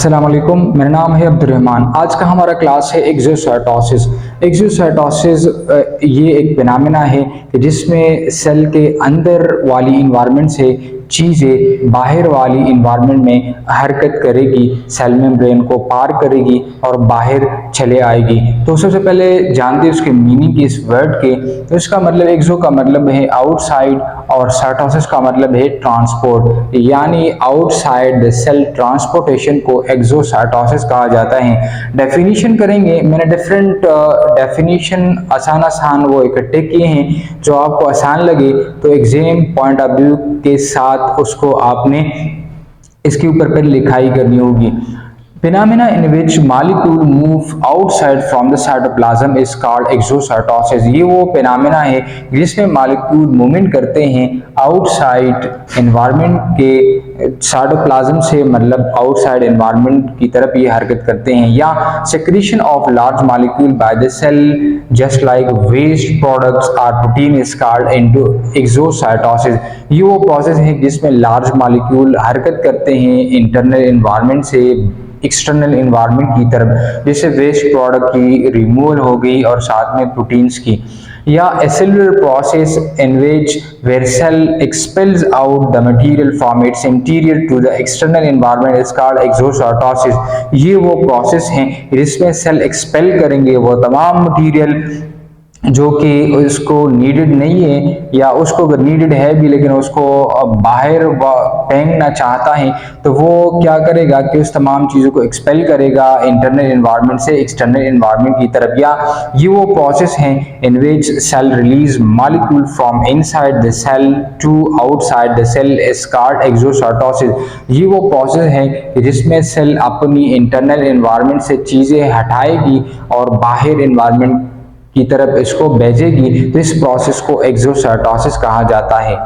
अस्सलाम वालेकुम, मेरा नाम है अब्दुर्रहमान। आज का हमारा क्लास है एक्सोसाइटोसिस। एक्सोसाइटोसिस ये एक फिनोमेना है कि जिसमें सेल के अंदर वाली इन्वायरमेंट से चीज़ें बाहर वाली इन्वायरमेंट में हरकत करेगी, सेल मेम्ब्रेन को पार करेगी और बाहर चले आएगी। तो सबसे पहले जानते हैं उसके मीनिंग की, इस वर्ड के। तो इसका मतलब एक्सो का मतलब है आउटसाइड और साइटोसिस का मतलब है ट्रांसपोर्ट, यानी आउटसाइड द सेल ट्रांसपोर्टेशन को एक्सोसाइटोसिस कहा जाता है। डेफिनेशन करेंगे, मैंने डिफरेंट डेफिनेशन आसान वो इकट्ठे किए हैं जो आपको आसान लगे, तो एग्जाम पॉइंट ऑफ व्यू के साथ उसको आपने इसके ऊपर पर लिखाई करनी होगी। Phenomena in which molecule move outside from the cytoplasm is called exocytosis। ये वो phenomena है जिसमें मॉलिक्यूल मूवमेंट करते हैं आउटसाइड एनवायरनमेंट के, साइटोप्लाज्म से मतलब आउटसाइड एनवायरनमेंट की तरफ ये हरकत करते हैं, या secretion of large molecule by the cell just like waste products or protein is called into exocytosis। ये वो प्रोसेस है जिसमें लार्ज मॉलिक्यूल हरकत करते हैं इंटरनल एनवायरनमेंट से एक्सटर्नल एनवायरनमेंट की तरफ, जैसे वेस्ट प्रोडक्ट की रिमूवल हो गई और साथ में प्रोटीन्स की, या a cellular process in which where cell expels out the material from its interior to the external environment is called exocytosis। ये वो प्रोसेस हैं जिसमें सेल एक्सपेल करेंगे वो तमाम मटीरियल जो कि उसको नीडेड नहीं है, या उसको अगर नीडेड है भी लेकिन उसको बाहर फेंकना चाहता है, तो वो क्या करेगा कि उस तमाम चीज़ों को एक्सपेल करेगा इंटरनल एनवायरनमेंट से एक्सटर्नल एनवायरनमेंट की तरफ। या ये वो प्रोसेस हैं in which cell release molecule from inside the cell to outside the cell is called exocytosis. ये वो प्रोसेस है कि जिसमें सेल अपनी इंटरनल एनवायरनमेंट से चीज़ें हटाएगी और बाहर एनवायरनमेंट की तरफ इसको भेजेगी, तो इस प्रोसेस को एक्सोसाइटोसिस कहा जाता है।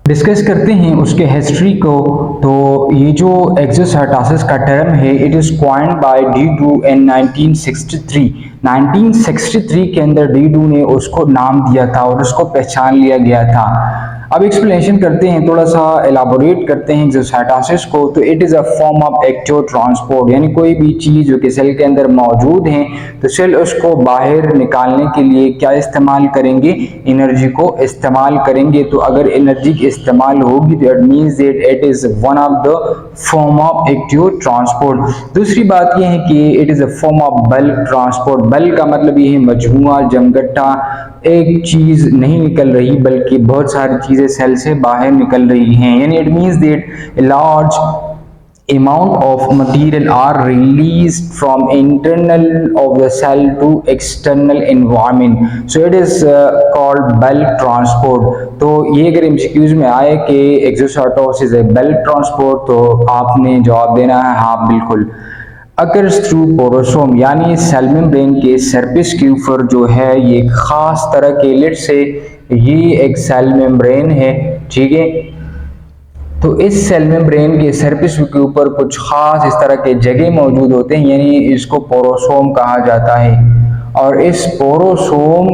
डिस्कस करते हैं उसके हिस्ट्री को। तो ये जो एक्सोसाइटोसिस का टर्म है, it is coined bye D do in 1963। 1963 के अंदर डी डू ने उसको नाम दिया था और उसको पहचान लिया गया था। अब एक्सप्लेनेशन करते हैं, थोड़ा सा एलाबोरेट करते हैं एक्सोसाइटोसिस को। तो it is a form of active transport, यानी कोई भी चीज़ जो कि सेल के अंदर मौजूद है तो सेल उसको बाहर निकालने के लिए क्या इस्तेमाल करेंगे, एनर्जी को इस्तेमाल करेंगे। तो अगर एनर्जी की इस्तेमाल होगी तो it means that it is one of the form of active transport. दूसरी बात यह है कि it is a form of bulk transport. Bulk का मतलब ये है मजमूआ, जमघटा, एक चीज नहीं निकल रही बल्कि बहुत सारी चीजें सेल से बाहर निकल रही हैं, यानी it means that large amount of material are released from internal of the cell to external environment, so it is called bulk transport। तो ये अगर MCQs में आए कि एक्सोसाइटोसिस है बल्क ट्रांसपोर्ट, तो आपने जवाब देना है हाँ बिल्कुल। अकर्स थ्रू पोरोसोम, यानी सेल मेम्ब्रेन के सरफेस के ऊपर जो है ये खास तरह के लेट से ये एक सेल मेम्ब्रेन है, ठीक है। तो इस सेल मेम्ब्रेन के सरफेस के ऊपर कुछ खास इस तरह के जगह मौजूद होते हैं, यानी इसको पोरोसोम कहा जाता है। और इस पोरोसोम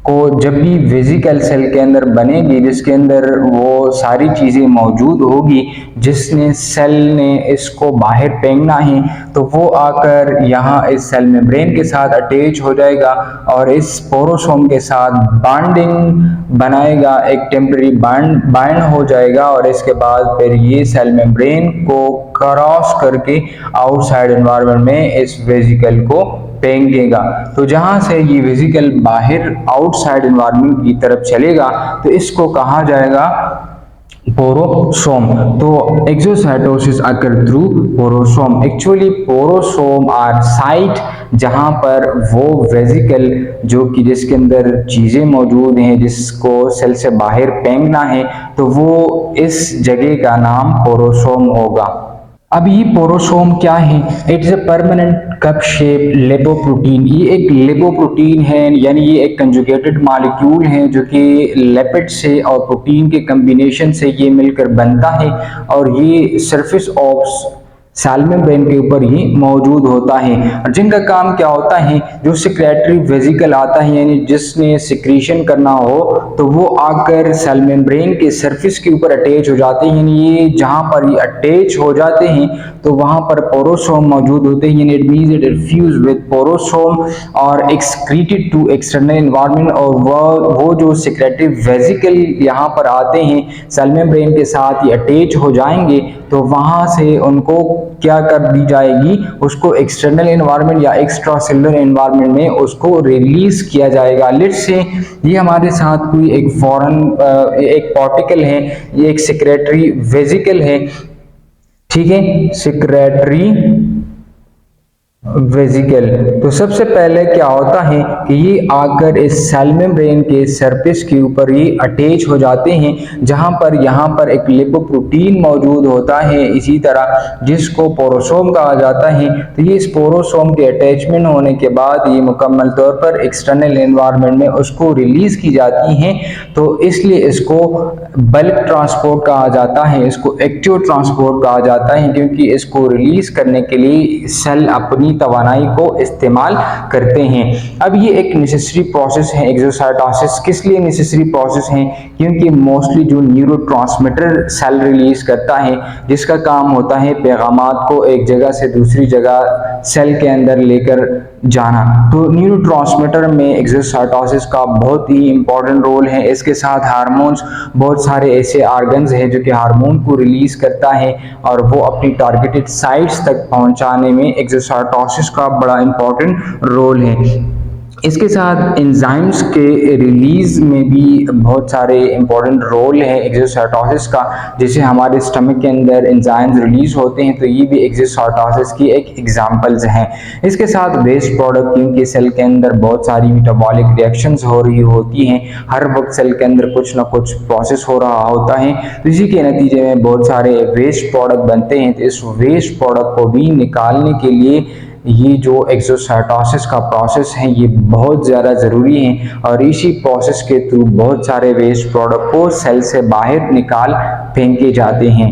को जब भी वेसिकल सेल के अंदर बनेगी जिसके अंदर वो सारी चीज़ें मौजूद होगी जिसने सेल ने इसको बाहर फेंकना है, तो वो आकर यहाँ इस सेल मेम्ब्रेन के साथ अटैच हो जाएगा और इस पोरोसोम के साथ बॉन्डिंग बनाएगा, एक टेम्परेरी बाइंड हो जाएगा और इसके बाद फिर ये सेल मेम्ब्रेन को क्रॉस करके आउटसाइड एनवायरनमेंट में इस वेसिकल को फेंकेगा। तो जहां से ये वेसिकल बाहर आउटसाइड एनवायरनमेंट की तरफ चलेगा तो इसको कहा जाएगा पोरोसोम। तो exocytosis occur through porosome. Actually porosome are site जहां पर वो वेसिकल जो कि जिसके अंदर चीजें मौजूद हैं जिसको सेल से बाहर फेंकना है, तो वो इस जगह का नाम पोरोसोम होगा। अब ये पोरोसोम क्या है? It is a permanent cup shape lipoprotein. ये एक लिपोप्रोटीन है, यानी ये एक कंजुगेटेड मॉलिक्यूल है जो कि लिपिड से और प्रोटीन के कॉम्बिनेशन से ये मिलकर बनता है और ये सरफेस ऑफ सेल मेम्ब्रेन के ऊपर ही मौजूद होता है। और जिनका काम क्या होता है, जो सिक्रेटरी वेजिकल आता है यानी जिसने सिक्रीशन करना हो तो वो आकर सेल मेम्ब्रेन के सरफेस के ऊपर अटैच हो जाते हैं। यानी ये जहां पर ये अटैच हो जाते हैं तो वहां पर पोरोसोम मौजूद होते हैं, यानी it means it fuse with porosome और एक्सक्रीटेड टू एक्सटर्नल एनवायरनमेंट। और वो जो सिक्रेटरी वेजिकल यहाँ पर आते हैं सेल मेम्ब्रेन के साथ ये अटैच हो जाएंगे तो वहां से उनको क्या कर दी जाएगी, उसको एक्सटर्नल एनवायरनमेंट या एक्स्ट्रा सेलुलर एनवायरनमेंट में उसको रिलीज किया जाएगा। लेट्स से ये हमारे साथ कोई एक फॉरेन एक पार्टिकल है, ये एक सेक्रेटरी वेजिकल है, ठीक है, सेक्रेटरी वेजिकल। तो सबसे पहले क्या होता है कि ये आकर इस सेल मेम्ब्रेन के सरफेस के ऊपर ही अटैच हो जाते हैं, जहां पर यहाँ पर एक लिपोप्रोटीन मौजूद होता है इसी तरह, जिसको पोरोसोम कहा जाता है। तो ये इस पोरोसोम के अटैचमेंट होने के बाद ये मुकम्मल तौर पर एक्सटर्नल एनवायरनमेंट में उसको रिलीज की जाती हैं। तो इसलिए इसको बल्क ट्रांसपोर्ट कहा जाता है, इसको एक्टिव ट्रांसपोर्ट कहा जाता है, क्योंकि इसको रिलीज करने के लिए सेल अपनी तवानाई को इस्तेमाल करते हैं। अब ये एक नेसेसरी प्रोसेस है एक्सोसाइटोसिस। किस लिए नेसेसरी प्रोसेस है? क्योंकि मोस्टली जो न्यूरोट्रांसमीटर सेल रिलीज करता है, जिसका काम होता है पैगामात को एक जगह से दूसरी जगह सेल के अंदर लेकर जाना। तो न्यूरोट्रांसमीटर में एक्सोसाइटोसिस का बहुत ही इंपॉर्टेंट रोल है। इसके साथ हार्मोन्स, बहुत सारे ऐसे ऑर्गन्स हैं जो कि हार्मोन को रिलीज करता है और वो अपनी टारगेटेड साइट्स तक पहुंचाने में एक्सोसाइटोसिस का बड़ा इंपॉर्टेंट रोल है। इसके साथ एंजाइम्स के रिलीज में भी बहुत सारे इंपॉर्टेंट रोल है एक्सोसाइटोसिस का। जैसे हमारे स्टमक के अंदर एंजाइम्स रिलीज होते हैं तो ये भी एक्सोसाइटोसिस की एक एग्जांपल्स हैं। इसके साथ वेस्ट प्रोडक्ट, क्योंकि सेल के अंदर बहुत सारी मेटाबॉलिक रिएक्शंस हो रही होती हैं, हर वक्त सेल के अंदर कुछ ना कुछ प्रोसेस हो रहा होता है, तो इसी के नतीजे में बहुत सारे वेस्ट प्रोडक्ट बनते हैं। तो इस वेस्ट प्रोडक्ट को भी निकालने के लिए ये जो एक्सोसाइटोसिस का प्रोसेस है ये बहुत ज़्यादा ज़रूरी है। और इसी प्रोसेस के थ्रू बहुत सारे वेस्ट प्रोडक्ट को सेल से बाहर निकाल फेंके जाते हैं।